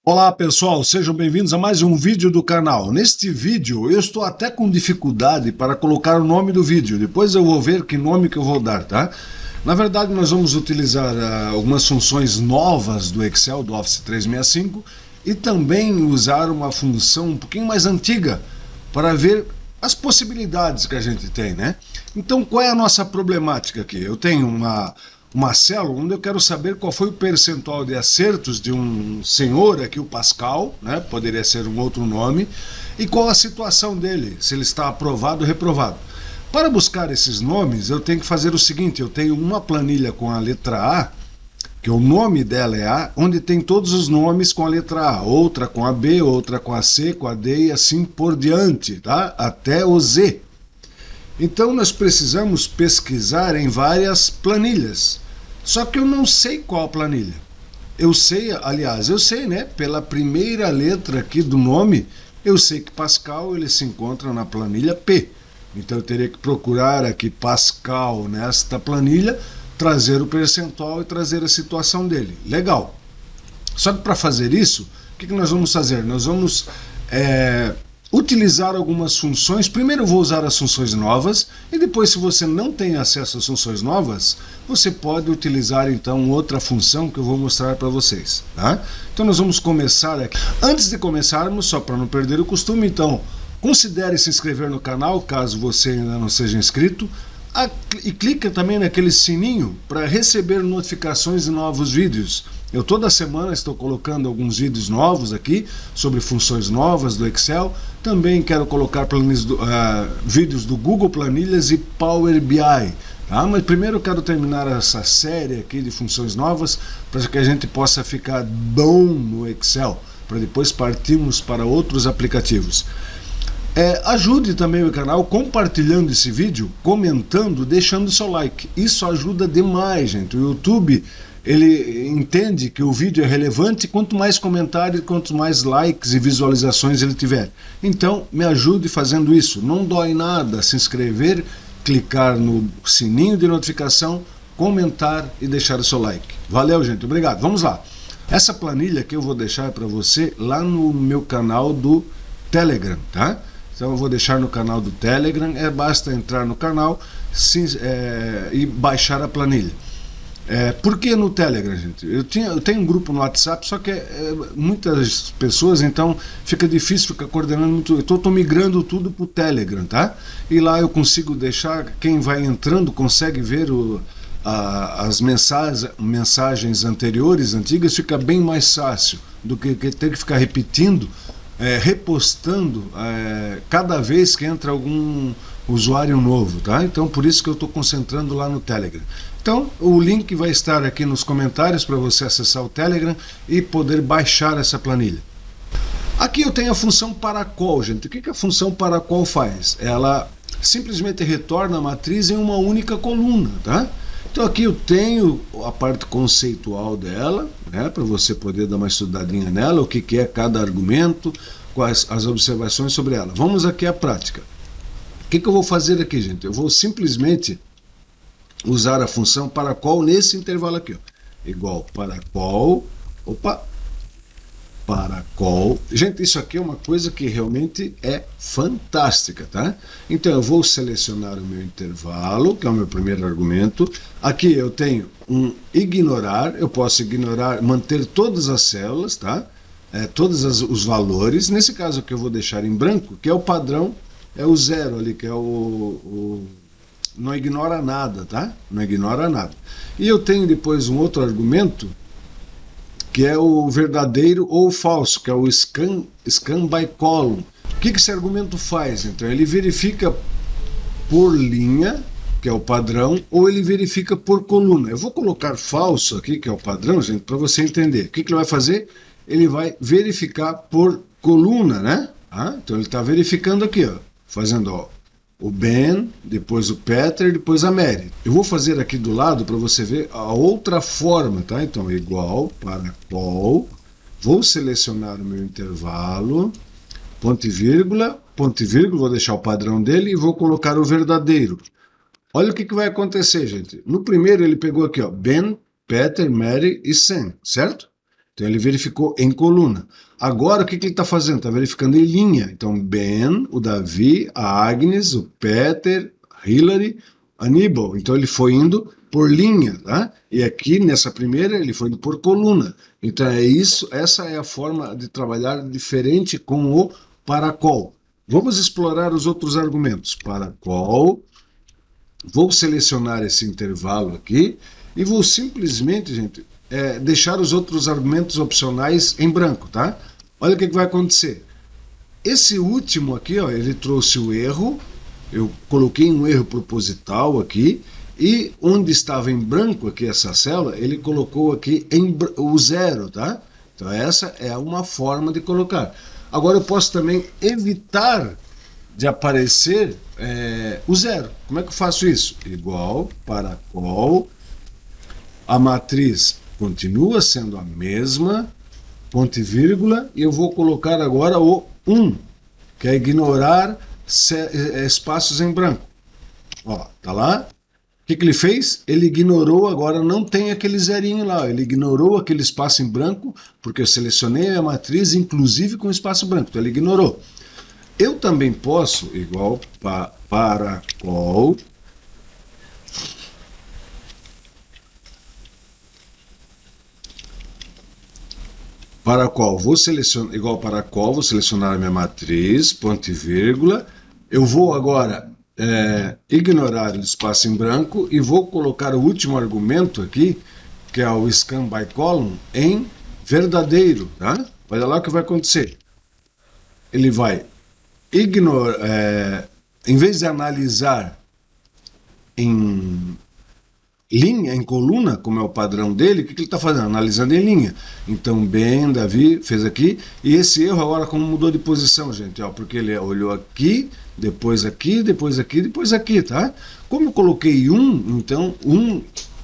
Olá pessoal, sejam bem-vindos a mais um vídeo do canal. Neste vídeo eu estou até com dificuldade para colocar o nome do vídeo, depois eu vou ver que nome que eu vou dar, tá? Na verdade nós vamos utilizar algumas funções novas do Excel, do Office 365 e também usar uma função um pouquinho mais antiga para ver as possibilidades que a gente tem, né? Então qual é a nossa problemática aqui? Eu tenho uma célula onde eu quero saber qual foi o percentual de acertos de um senhor aqui, o Pascal, né? Poderia ser um outro nome, e qual a situação dele, se ele está aprovado ou reprovado. Para buscar esses nomes, eu tenho que fazer o seguinte: eu tenho uma planilha com a letra A, que o nome dela é A, onde tem todos os nomes com a letra A, outra com a B, outra com a C, com a D e assim por diante, tá? Até o Z. Então nós precisamos pesquisar em várias planilhas. Só que eu não sei qual planilha. Eu sei, aliás, eu sei, né? Pela primeira letra aqui do nome, eu sei que Pascal ele se encontra na planilha P. Então eu teria que procurar aqui Pascal nesta planilha, trazer o percentual e trazer a situação dele. Legal. Só que para fazer isso, o que nós vamos fazer? Nós vamos utilizar algumas funções. Primeiro eu vou usar as funções novas e depois, se você não tem acesso às funções novas, você pode utilizar então outra função que eu vou mostrar para vocês, tá? Então nós vamos começar aqui. Antes de começarmos, só para não perder o costume, então considere se inscrever no canal caso você ainda não seja inscrito, e clica também naquele sininho para receber notificações de novos vídeos. Eu toda semana estou colocando alguns vídeos novos aqui sobre funções novas do Excel. Também quero colocar vídeos do Google Planilhas e Power BI. Tá? Mas primeiro eu quero terminar essa série aqui de funções novas para que a gente possa ficar bom no Excel, para depois partirmos para outros aplicativos. Ajude também o canal compartilhando esse vídeo, comentando, deixando seu like. Isso ajuda demais, gente. O YouTube ele entende que o vídeo é relevante quanto mais comentários, quanto mais likes e visualizações ele tiver. Então me ajude fazendo isso. Não dói nada se inscrever, clicar no sininho de notificação, comentar e deixar o seu like. Valeu, gente. Obrigado. Vamos lá. Essa planilha que eu vou deixar para você lá no meu canal do Telegram, tá? Então eu vou deixar no canal do Telegram, basta entrar no canal e baixar a planilha. Por que no Telegram, gente? Eu tenho um grupo no WhatsApp, só que muitas pessoas, então fica difícil ficar coordenando muito. Eu estou migrando tudo para o Telegram, tá? E lá eu consigo deixar, quem vai entrando consegue ver as mensagens antigas, fica bem mais fácil do que ter que ficar repetindo, repostando cada vez que entra algum usuário novo, tá? Então por isso que eu estou concentrando lá no Telegram. Então o link vai estar aqui nos comentários para você acessar o Telegram e poder baixar essa planilha. Aqui eu tenho a função Paracol, gente. O que a função Paracol faz? Ela simplesmente retorna a matriz em uma única coluna, tá? Então aqui eu tenho a parte conceitual dela, né, para você poder dar uma estudadinha nela, o que é cada argumento, quais as observações sobre ela. Vamos aqui à prática. O que eu vou fazer aqui, gente? Eu vou simplesmente usar a função Paracol nesse intervalo aqui, ó. Igual Paracol, Paracol. Gente, isso aqui é uma coisa que realmente é fantástica, tá? Então eu vou selecionar o meu intervalo, que é o meu primeiro argumento. Aqui eu tenho um ignorar, eu posso ignorar, manter todas as células, tá? Todos os valores. Nesse caso aqui eu vou deixar em branco, que é o padrão, é o zero ali, que é não ignora nada, tá? Não ignora nada. E eu tenho depois um outro argumento, que é o verdadeiro ou falso, que é o scan by column. O que esse argumento faz? Então ele verifica por linha, que é o padrão, ou ele verifica por coluna. Eu vou colocar falso aqui, que é o padrão, gente, para você entender. O que ele vai fazer? Ele vai verificar por coluna, né? Então ele está verificando aqui, ó, fazendo, ó, o Ben, depois o Peter, depois a Mary. Eu vou fazer aqui do lado para você ver a outra forma, tá? Então, igual, Paracol, vou selecionar o meu intervalo, ponto e vírgula, vou deixar o padrão dele e vou colocar o verdadeiro. Olha o que vai acontecer, gente. No primeiro ele pegou aqui, ó, Ben, Peter, Mary e Sam, certo? Então ele verificou em coluna. Agora o que ele está fazendo? Está verificando em linha. Então Ben, o Davi, a Agnes, o Peter, Hillary, Aníbal. Então ele foi indo por linha, tá? E aqui nessa primeira ele foi indo por coluna. Então é isso, essa é a forma de trabalhar diferente com o para qual. Vamos explorar os outros argumentos. Para qual, vou selecionar esse intervalo aqui e vou simplesmente, gente, deixar os outros argumentos opcionais em branco, tá? Olha o que vai acontecer. Esse último aqui, ó, ele trouxe o erro, eu coloquei um erro proposital aqui, e onde estava em branco aqui essa célula, ele colocou aqui o zero, tá? Então essa é uma forma de colocar. Agora eu posso também evitar de aparecer o zero. Como é que eu faço isso? Igual para qual a matriz continua sendo a mesma, ponto e vírgula, e eu vou colocar agora o 1, que é ignorar espaços em branco. Ó, tá lá? O que ele fez? Ele ignorou, agora não tem aquele zerinho lá, ele ignorou aquele espaço em branco, porque eu selecionei a matriz, inclusive com espaço branco, então ele ignorou. Eu também posso, igual para qual, vou selecionar, igual para qual, vou selecionar a minha matriz, ponto e vírgula, eu vou agora ignorar o espaço em branco e vou colocar o último argumento aqui, que é o scan by column, em verdadeiro, tá? Olha lá o que vai acontecer. Ele vai ignorar, em vez de analisar em linha, em coluna, como é o padrão dele, o que ele está fazendo? Analisando em linha. Então, Ben, Davi, fez aqui, e esse erro agora como mudou de posição, gente, ó, porque ele olhou aqui, depois aqui, depois aqui, depois aqui, tá? Como eu coloquei então,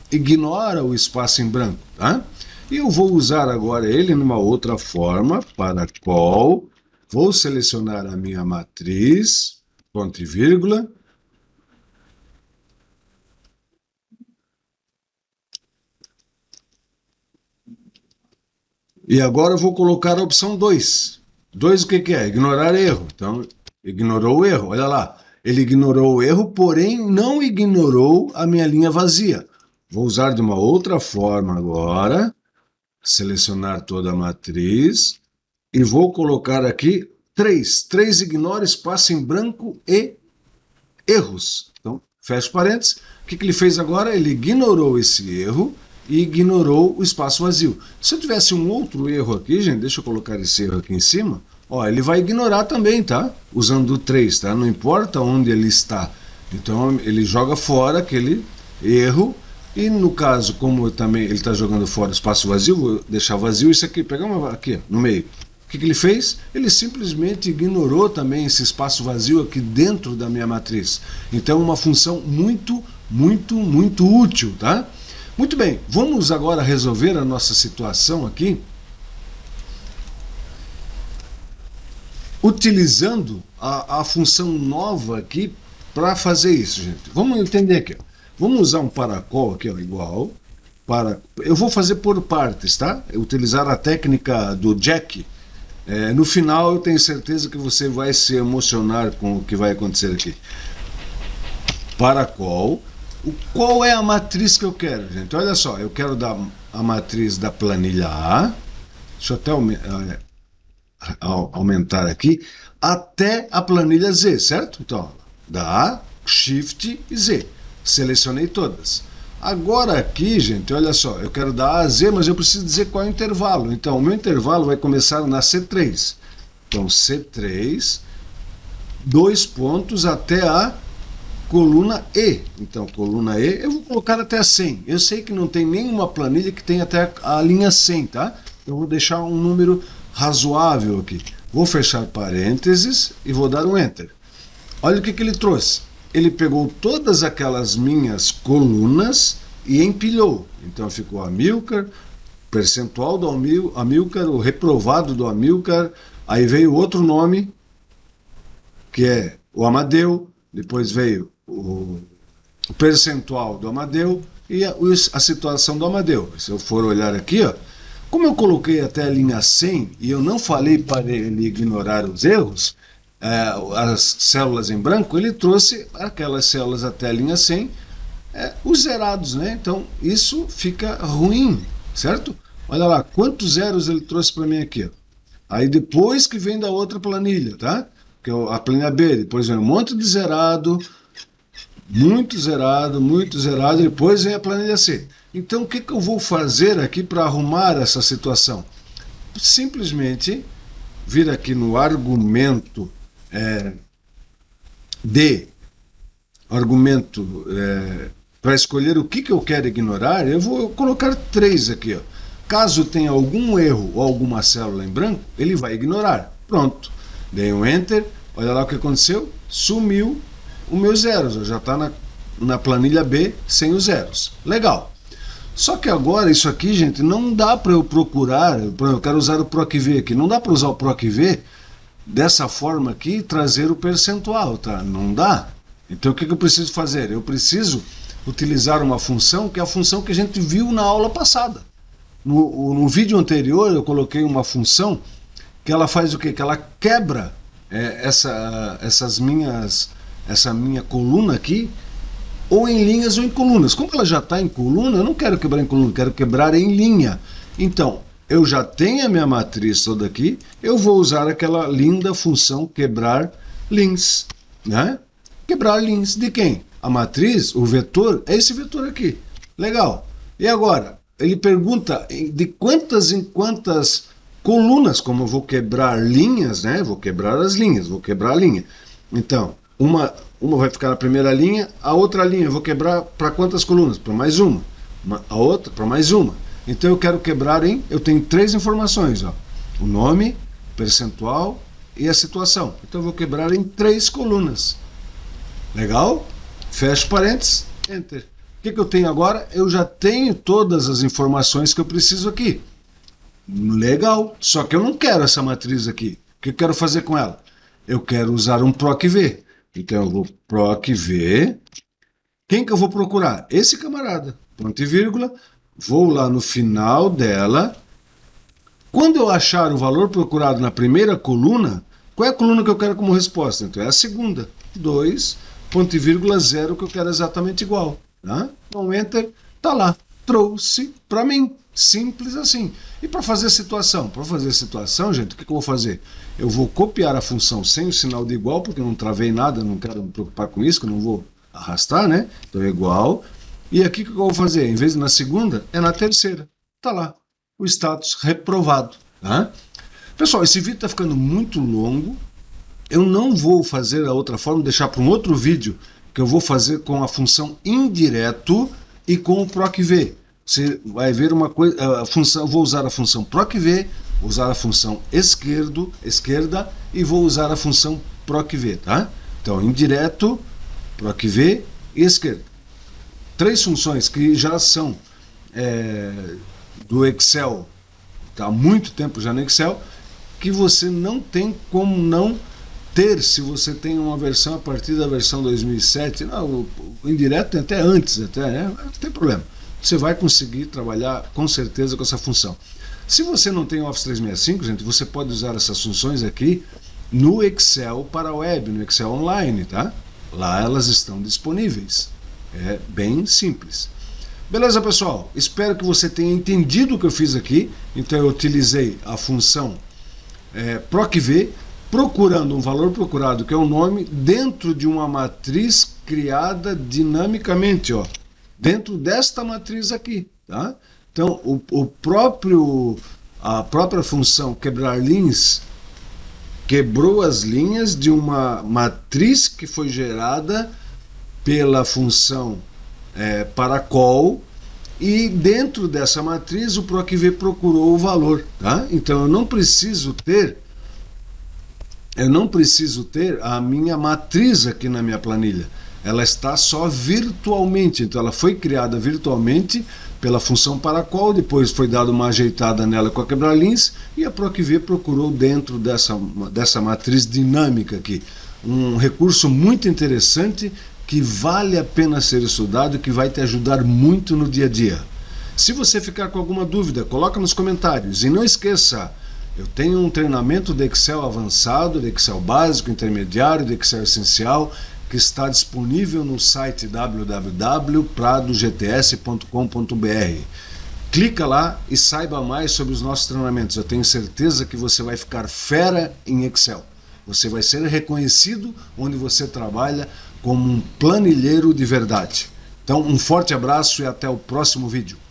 ignora o espaço em branco, tá? E eu vou usar agora ele numa outra forma, para qual, vou selecionar a minha matriz, ponto e vírgula, e agora eu vou colocar a opção 2. 2 o que é? Ignorar erro. Então, ignorou o erro, olha lá. Ele ignorou o erro, porém não ignorou a minha linha vazia. Vou usar de uma outra forma agora. Selecionar toda a matriz. E vou colocar aqui 3. 3 ignora espaço em branco e erros. Então, fecha parênteses. O que ele fez agora? Ele ignorou esse erro e ignorou o espaço vazio. Se eu tivesse um outro erro aqui, gente, deixa eu colocar esse erro aqui em cima, ó, ele vai ignorar também, tá? Usando o 3, tá? Não importa onde ele está. Então, ele joga fora aquele erro, e no caso, como também ele está jogando fora o espaço vazio, vou deixar vazio isso aqui, pegar uma aqui, no meio. O que ele fez? Ele simplesmente ignorou também esse espaço vazio aqui dentro da minha matriz. Então, uma função muito, muito, muito útil, tá? Muito bem, vamos agora resolver a nossa situação aqui utilizando a função nova aqui para fazer isso, gente. Vamos entender aqui. Vamos usar um para qual aqui, ó, igual. Eu vou fazer por partes, tá? Utilizar a técnica do Jack. No final eu tenho certeza que você vai se emocionar com o que vai acontecer aqui. Para qual é a matriz que eu quero, gente? Olha só, eu quero dar a matriz da planilha A, deixa eu até aumentar aqui, até a planilha Z, certo? Então, da A, Shift e Z. Selecionei todas. Agora aqui, gente, olha só, eu quero dar A a Z, mas eu preciso dizer qual é o intervalo. Então, o meu intervalo vai começar na C3. Então, C3, 2 pontos até a coluna E. Então, coluna E, eu vou colocar até a 100. Eu sei que não tem nenhuma planilha que tenha até a linha 100, tá? Eu vou deixar um número razoável aqui. Vou fechar parênteses e vou dar um Enter. Olha o que ele trouxe. Ele pegou todas aquelas minhas colunas e empilhou. Então, ficou Amilcar, percentual do Amilcar, o reprovado do Amilcar, aí veio outro nome, que é o Amadeu, depois veio o percentual do Amadeu e a situação do Amadeu. Se eu for olhar aqui, ó, Como eu coloquei até a linha 100 e eu não falei para ele ignorar os erros, as células em branco, ele trouxe aquelas células até a linha 100, os zerados, né? Então isso fica ruim, certo? Olha lá, quantos zeros ele trouxe para mim aqui, ó. Aí depois que vem da outra planilha, tá? Que é a planilha B, depois vem um monte de zerado, muito zerado, depois vem a planilha C. Então o que eu vou fazer aqui para arrumar essa situação? Simplesmente vir aqui no argumento para escolher o que eu quero ignorar, eu vou colocar 3 aqui, ó. Caso tenha algum erro ou alguma célula em branco, ele vai ignorar. Pronto. Dei um Enter, olha lá o que aconteceu, sumiu os meus zeros, já está na planilha B sem os zeros. Legal. Só que agora isso aqui, gente, não dá para eu procurar, eu quero usar o PROC-V aqui, não dá para usar o PROC-V dessa forma aqui e trazer o percentual, tá? Não dá. Então o que eu preciso fazer? Eu preciso utilizar uma função que é a função que a gente viu na aula passada. No vídeo anterior eu coloquei uma função que ela faz o quê? Que ela quebra essa minha coluna aqui, ou em linhas ou em colunas. Como ela já está em coluna, eu não quero quebrar em coluna, eu quero quebrar em linha. Então, eu já tenho a minha matriz toda aqui, eu vou usar aquela linda função quebrar lins, né? Quebrar lins de quem? A matriz, o vetor, é esse vetor aqui. Legal. E agora? Ele pergunta de quantas em quantas colunas, como eu vou quebrar linhas, né? Vou quebrar as linhas, vou quebrar a linha. Então, uma vai ficar na primeira linha, a outra linha eu vou quebrar para quantas colunas? Para mais uma. A outra para mais uma. Então eu quero quebrar eu tenho 3 informações, ó. O nome, percentual e a situação. Então eu vou quebrar em 3 colunas. Legal? Fecho parênteses, Enter. O que eu tenho agora? Eu já tenho todas as informações que eu preciso aqui. Legal, só que eu não quero essa matriz aqui. O que eu quero fazer com ela? Eu quero usar um PROC-V. Então eu vou PROC-V. Quem que eu vou procurar? Esse camarada. Ponto e vírgula. Vou lá no final dela. Quando eu achar o valor procurado na primeira coluna, qual é a coluna que eu quero como resposta? Então é a segunda. 2, ponto e vírgula, 0, que eu quero exatamente igual. Tá? Então, Enter, tá lá. Trouxe para mim. Simples assim. E para fazer situação? Para fazer situação, gente, o que eu vou fazer? Eu vou copiar a função sem o sinal de igual, porque eu não travei nada, não quero me preocupar com isso, que eu não vou arrastar, né? Então é igual. E aqui o que eu vou fazer? Em vez de na segunda, é na terceira. Tá lá. O status reprovado. Tá? Pessoal, esse vídeo está ficando muito longo. Eu não vou fazer a outra forma, deixar para um outro vídeo, que eu vou fazer com a função indireto e com o PROC-V. Você vai ver uma coisa, a função, vou usar a função PROC-V, vou usar a função esquerda e vou usar a função PROC-V, tá? Então, indireto, PROC-V e esquerda. 3 funções que já são do Excel, tá há muito tempo já no Excel, que você não tem como não ter, se você tem uma versão a partir da versão 2007, não, o indireto tem até antes, né? Não tem problema. Você vai conseguir trabalhar com certeza com essa função. Se você não tem Office 365, gente, você pode usar essas funções aqui no Excel para a web, no Excel Online, tá? Lá elas estão disponíveis. É bem simples. Beleza, pessoal? Espero que você tenha entendido o que eu fiz aqui. Então eu utilizei a função PROC-V, procurando um valor procurado, que é o nome, dentro de uma matriz criada dinamicamente, ó. Dentro desta matriz aqui, tá? Então, a própria função quebrar lins quebrou as linhas de uma matriz que foi gerada pela função para call, e dentro dessa matriz o PROC-V procurou o valor, tá? Então eu não preciso ter a minha matriz aqui na minha planilha. Ela está só virtualmente, então ela foi criada virtualmente pela função para call, depois foi dada uma ajeitada nela com a quebra-lins, e a PROC-V procurou dentro dessa matriz dinâmica aqui. Um recurso muito interessante, que vale a pena ser estudado, que vai te ajudar muito no dia a dia. Se você ficar com alguma dúvida, coloca nos comentários. E não esqueça, eu tenho um treinamento de Excel avançado, de Excel básico, intermediário, de Excel essencial, que está disponível no site www.pradogts.com.br. Clica lá e saiba mais sobre os nossos treinamentos. Eu tenho certeza que você vai ficar fera em Excel. Você vai ser reconhecido onde você trabalha como um planilheiro de verdade. Então, um forte abraço e até o próximo vídeo.